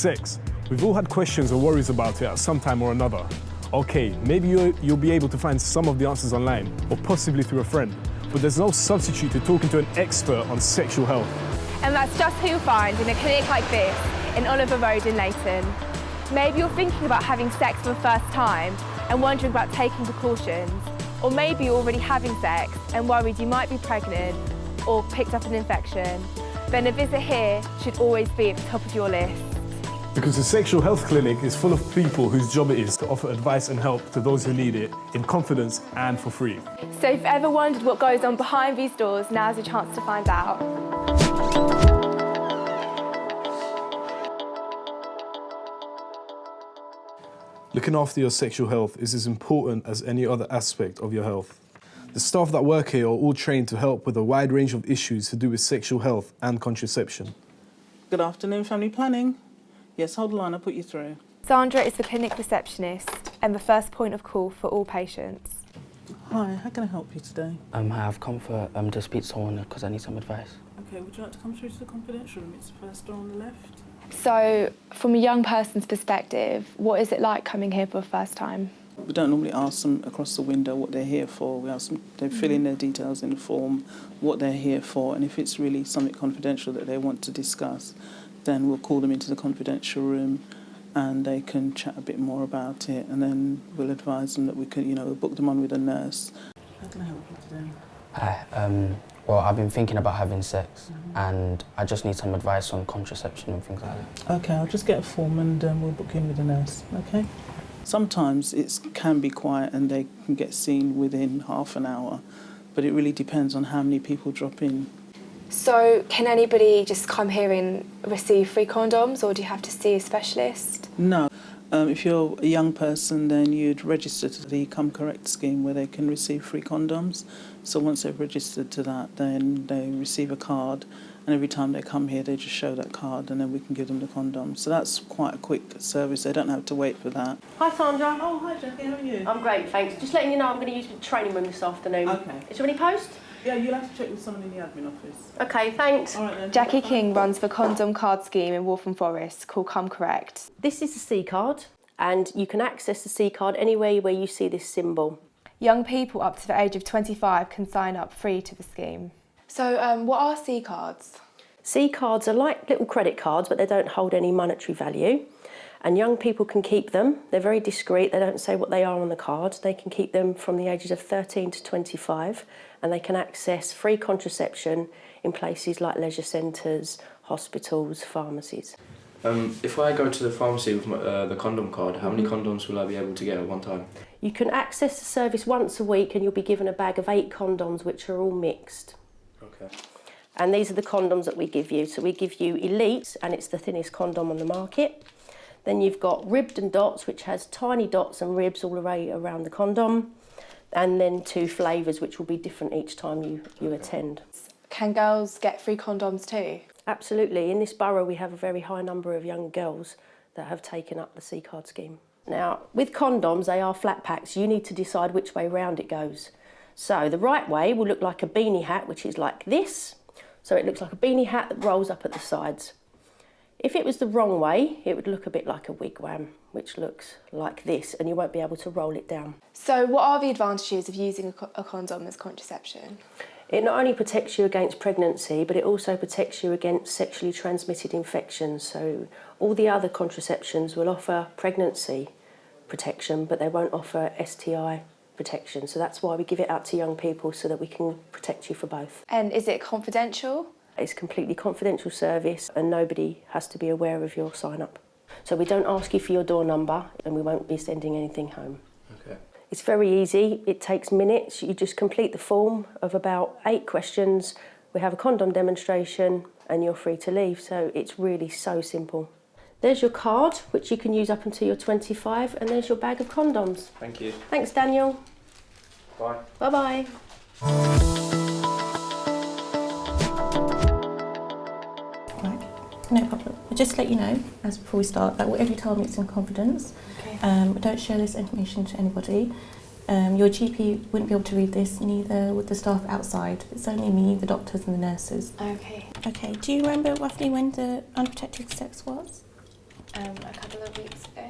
Sex. We've all had questions or worries about it at some time or another. Okay, maybe you'll be able to find some of the answers online, or possibly through a friend. But there's no substitute to talking to an expert on sexual health. And that's just who you'll find in a clinic like this in Oliver Road in Leighton. Maybe you're thinking about having sex for the first time and wondering about taking precautions. Or maybe you're already having sex and worried you might be pregnant or picked up an infection. Then a visit here should always be at the top of your list. Because the Sexual Health Clinic is full of people whose job it is to offer advice and help to those who need it in confidence and for free. So if you've ever wondered what goes on behind these doors, now's your chance to find out. Looking after your sexual health is as important as any other aspect of your health. The staff that work here are all trained to help with a wide range of issues to do with sexual health and contraception. Good afternoon, family planning. Yes, hold the line, I'll put you through. Sandra is the clinic receptionist and the first point of call for all patients. Hi, how can I help you today? I've come to speak to someone because I need some advice. Okay, would you like to come through to the confidential room? It's the first door on the left. So, from a young person's perspective, what is it like coming here for the first time? We don't normally ask them across the window what they're here for. We ask them, they fill in their details in the form, what they're here for, and if it's really something confidential that they want to discuss, then we'll call them into the confidential room and they can chat a bit more about it, and then we'll advise them that we can, we'll book them on with a nurse. How can I help you today? Hi, well, I've been thinking about having sex and I just need some advice on contraception and things like that. Okay, I'll just get a form and we'll book you in with a nurse, okay? Sometimes it can be quiet and they can get seen within half an hour, but it really depends on how many people drop in. So, can anybody just come here and receive free condoms, or do you have to see a specialist? No. If you're a young person, then you'd register to the Come Correct scheme where they can receive free condoms. So once they've registered to that, then they receive a card, and every time they come here, they just show that card, and then we can give them the condoms. So that's quite a quick service. They don't have to wait for that. Hi, Sandra. Oh, hi, Jackie. How are you? I'm great, thanks. Just letting you know I'm going to use the training room this afternoon. Okay. Is there any post? Yeah, you'll have to check with someone in the admin office. Okay, thanks. All right, then. Jackie King runs the Condom Card scheme in Waltham Forest called Come Correct. This is the C card, and you can access the C card anywhere where you see this symbol. Young people up to the age of 25 can sign up free to the scheme. So, what are C cards? C cards are like little credit cards, but they don't hold any monetary value. And young people can keep them. They're very discreet. They don't say what they are on the card. They can keep them from the ages of 13 to 25, and they can access free contraception in places like leisure centres, hospitals, pharmacies. If I go to the pharmacy with the condom card, how many condoms will I be able to get at one time? You can access the service once a week and you'll be given a bag of 8 condoms, which are all mixed. Okay. And these are the condoms that we give you. So we give you Elite, and it's the thinnest condom on the market. Then you've got Ribbed and Dots, which has tiny dots and ribs all the way around the condom. And then 2 flavours, which will be different each time you attend. Can girls get free condoms too? Absolutely. In this borough, we have a very high number of young girls that have taken up the C card scheme. Now, with condoms, they are flat packs. You need to decide which way round it goes. So the right way will look like a beanie hat, which is like this. So it looks like a beanie hat that rolls up at the sides. If it was the wrong way, it would look a bit like a wigwam, which looks like this, and you won't be able to roll it down. So what are the advantages of using a condom as contraception? It not only protects you against pregnancy, but it also protects you against sexually transmitted infections. So all the other contraceptions will offer pregnancy protection, but they won't offer STI protection. So that's why we give it out to young people, so that we can protect you for both. And is it confidential? It's a completely confidential service and nobody has to be aware of your sign-up. So we don't ask you for your door number and we won't be sending anything home. Okay. It's very easy. It takes minutes. You just complete the form of about 8 questions. We have a condom demonstration and you're free to leave. So it's really so simple. There's your card, which you can use up until you're 25, and there's your bag of condoms. Thank you. Thanks, Daniel. Bye. Bye-bye. No problem. But just to let you know, as before we start, that whatever you tell me, it's in confidence. Okay. Don't share this information to anybody. Your GP wouldn't be able to read this, neither would the staff outside. It's only me, the doctors and the nurses. Okay. Okay, do you remember roughly when the unprotected sex was? A couple of weeks ago.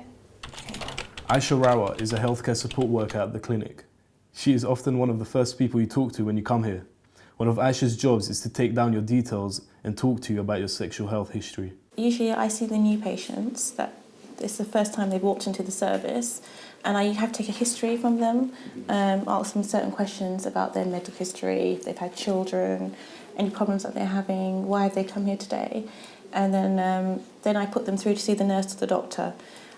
Aisha Rawa is a healthcare support worker at the clinic. She is often one of the first people you talk to when you come here. One of Aisha's jobs is to take down your details and talk to you about your sexual health history. Usually I see the new patients that it's the first time they've walked into the service, and I have to take a history from them, ask them certain questions about their medical history, if they've had children, any problems that they're having, why have they come here today, and then I put them through to see the nurse or the doctor.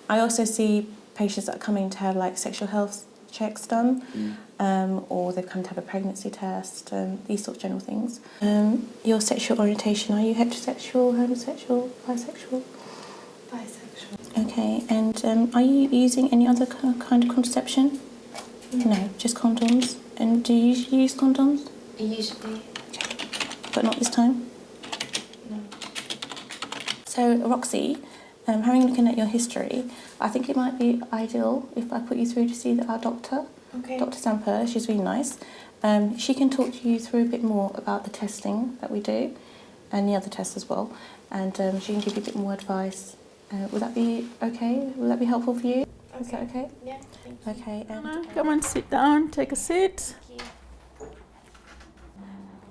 I also see patients that are coming to have like sexual health checks done, or they've come to have a pregnancy test, these sort of general things. Your sexual orientation, are you heterosexual, homosexual, bisexual? Bisexual. Okay, and are you using any other kind of contraception? No, just condoms. And do you usually use condoms? Usually. But not this time? No. So, Roxy, looking at your history, I think it might be ideal if I put you through to see our doctor, Okay. Dr. Samper. She's really nice. She can talk to you through a bit more about the testing that we do and the other tests as well. And she can give you a bit more advice. Would that be okay? Will that be helpful for you? Is that okay? Yeah, thank you. Okay. Come and sit down, take a seat. Thank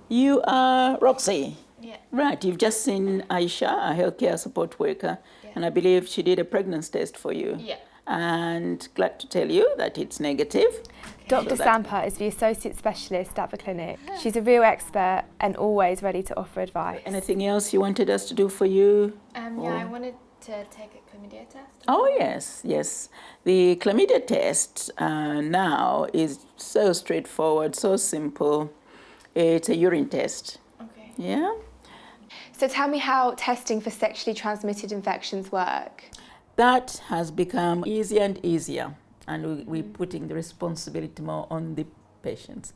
You are Roxy. Yeah. Right, you've just seen Aisha, a healthcare support worker, and I believe she did a pregnancy test for you. Yeah. And glad to tell you that it's negative. Dr. So that- Samper is the Associate Specialist at the clinic. She's a real expert and always ready to offer advice. Anything else you wanted us to do for you? Yeah, I wanted to take a chlamydia test. Oh, yes. The chlamydia test now is so straightforward, so simple. It's a urine test. Okay. Yeah? So tell me how testing for sexually transmitted infections work. That has become easier and easier, and we're putting the responsibility more on the patients.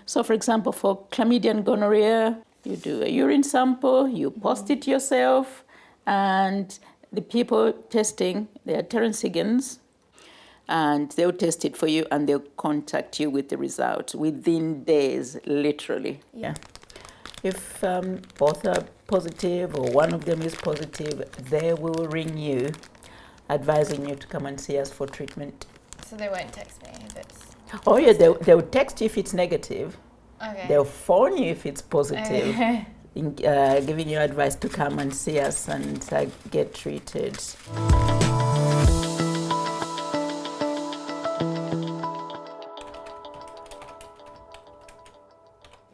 So, for example, for chlamydia and gonorrhea, you do a urine sample, you post it yourself, and the people testing, they are Terence Higgins, and they'll test it for you and they'll contact you with the result within days, literally. Yeah. If both are positive or one of them is positive, they will ring you, advising you to come and see us for treatment. So they won't text me if it's... Oh yeah, they'll text you if it's negative. Okay. They'll phone you if it's positive, giving you advice to come and see us and get treated.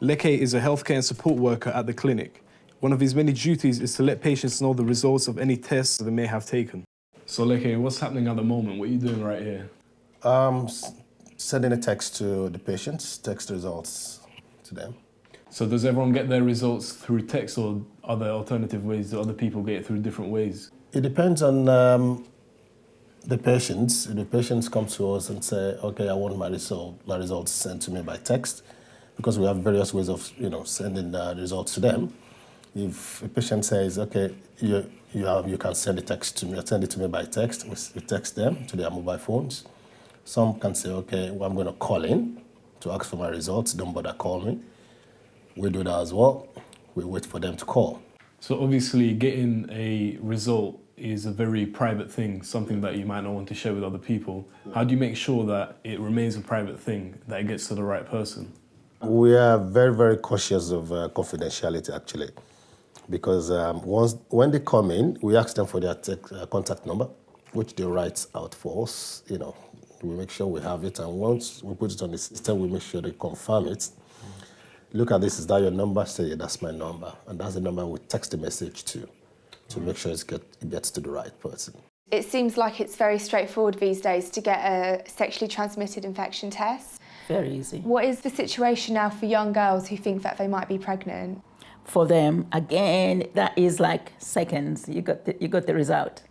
Leke is a healthcare and support worker at the clinic. One of his many duties is to let patients know the results of any tests they may have taken. So Leke, what's happening at the moment? What are you doing right here? Sending a text to the patients, text results to them. So does everyone get their results through text, or are there alternative ways that other people get it through different ways? It depends on the patients. If the patients come to us and say, okay, I want my results sent to me by text, because we have various ways of sending the results to them. If a patient says, okay, you can send it to me by text, we text them to their mobile phones. Some can say, okay, well, I'm going to call in to ask for my results, don't bother call me. We do that as well. We wait for them to call. So obviously getting a result is a very private thing, something that you might not want to share with other people. How do you make sure that it remains a private thing, that it gets to the right person? We are very, very cautious of confidentiality, actually, because when they come in, we ask them for their contact number, which they write out for us. We make sure we have it, and once we put it on the system, we make sure they confirm it. Look at this, is that your number? Say, yeah, that's my number. And that's the number we text the message to make sure it gets to the right person. It seems like it's very straightforward these days to get a sexually transmitted infection test. Very easy. What is the situation now for young girls who think that they might be pregnant? For them, again, that is like seconds. You got the result.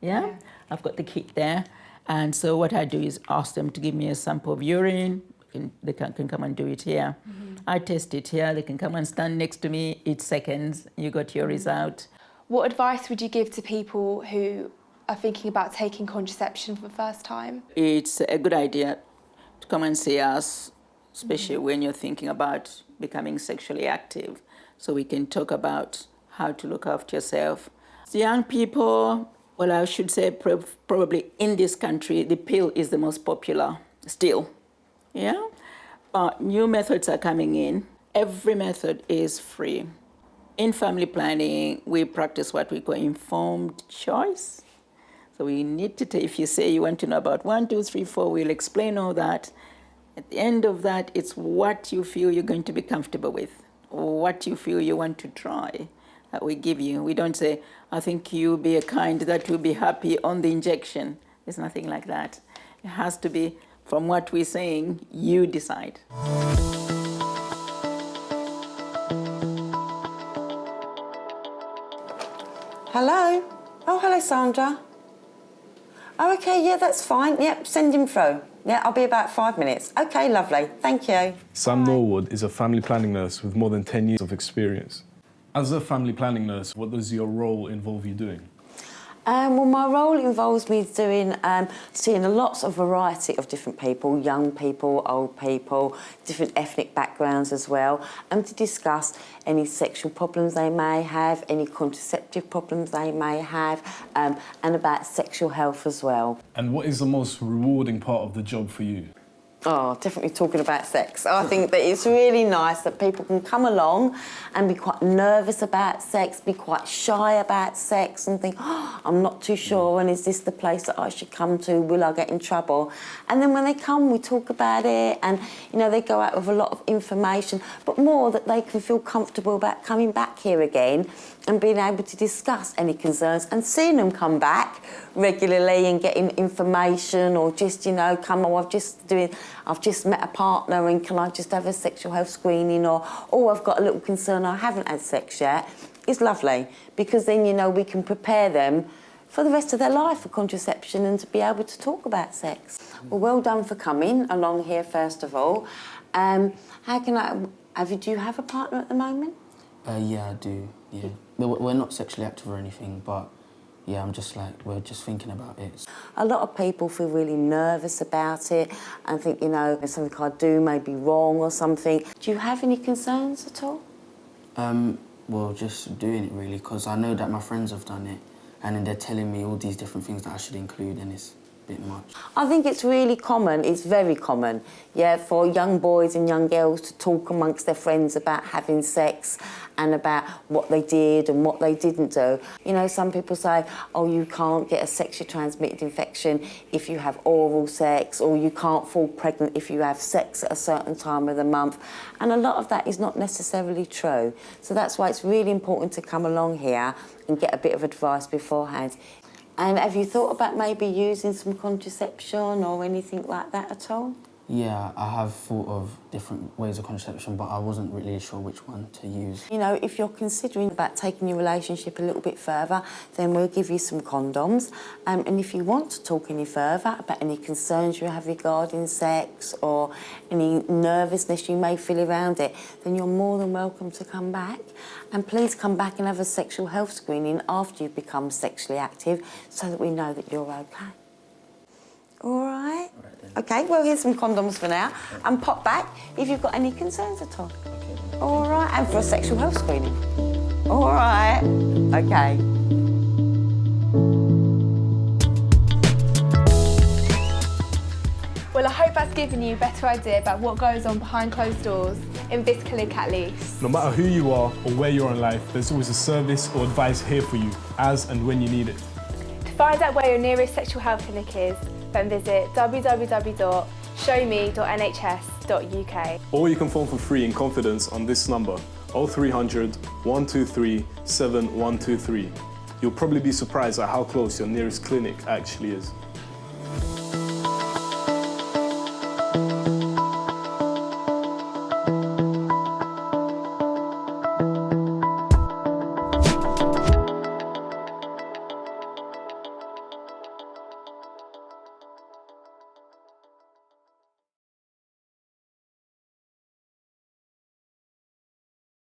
Yeah? I've got the kit there. And so what I do is ask them to give me a sample of urine. They can come and do it here. I test it here. They can come and stand next to me. It's seconds. You got your result. What advice would you give to people who are thinking about taking contraception for the first time? It's a good idea to come and see us, especially when you're thinking about becoming sexually active, so we can talk about how to look after yourself. The young people, Well, I should say probably in this country, the pill is the most popular still. Yeah? But new methods are coming in. Every method is free. In family planning, we practice what we call informed choice. So we need to if you say you want to know about 1, 2, 3, 4, we'll explain all that. At the end of that, it's what you feel you're going to be comfortable with, or what you feel you want to try that we give you. We don't say, I think you'll be a kind that will be happy on the injection. There's nothing like that. It has to be from what we're saying, you decide. Hello? Oh, hello, Sandra. Oh, okay, yeah, that's fine. Yep, send him through. Yeah, I'll be about 5 minutes. Okay, lovely. Thank you. Sam Norwood is a family planning nurse with more than 10 years of experience. As a family planning nurse, what does your role involve you doing? Well, my role involves me doing, seeing lots of variety of different people, young people, old people, different ethnic backgrounds as well, and to discuss any sexual problems they may have, any contraceptive problems they may have, and about sexual health as well. And what is the most rewarding part of the job for you? Oh, definitely talking about sex. I think that it's really nice that people can come along and be quite nervous about sex, be quite shy about sex and think, oh, I'm not too sure, and is this the place that I should come to? Will I get in trouble? And then when they come, we talk about it, and, you know, they go out with a lot of information, but more that they can feel comfortable about coming back here again and being able to discuss any concerns and seeing them come back regularly and getting information, or just, you know, I've just met a partner and can I just have a sexual health screening, or, oh, I've got a little concern, I haven't had sex yet. It's lovely, because then, you know, we can prepare them for the rest of their life for contraception and to be able to talk about sex. Well, well done for coming along here, first of all. Do you have a partner at the moment? Yeah, I do, yeah. We're not sexually active or anything, but yeah, we're just thinking about it. A lot of people feel really nervous about it and think, you know, if something I do may be wrong or something. Do you have any concerns at all? Well, just doing it really, because I know that my friends have done it, and then they're telling me all these different things that I should include, and it's a bit much. I think it's really common, it's very common, yeah, for young boys and young girls to talk amongst their friends about having sex and about what they did and what they didn't do. You know, some people say, oh, you can't get a sexually transmitted infection if you have oral sex, or you can't fall pregnant if you have sex at a certain time of the month. And a lot of that is not necessarily true. So that's why it's really important to come along here and get a bit of advice beforehand. And have you thought about maybe using some contraception or anything like that at all? Yeah, I have thought of different ways of contraception, but I wasn't really sure which one to use. You know, if you're considering about taking your relationship a little bit further, then we'll give you some condoms. And if you want to talk any further about any concerns you have regarding sex or any nervousness you may feel around it, then you're more than welcome to come back. And please come back and have a sexual health screening after you become sexually active, so that we know that you're okay. All right? Okay, well, here's some condoms for now. And pop back if you've got any concerns at all. Okay. All right, and for a sexual health screening. All right. Okay. Well, I hope that's given you a better idea about what goes on behind closed doors in this clinic at least. No matter who you are or where you are in life, there's always a service or advice here for you as and when you need it. To find out where your nearest sexual health clinic is, then visit www.showme.nhs.uk. Or you can phone for free in confidence on this number, 0300 123 7123. You'll probably be surprised at how close your nearest clinic actually is.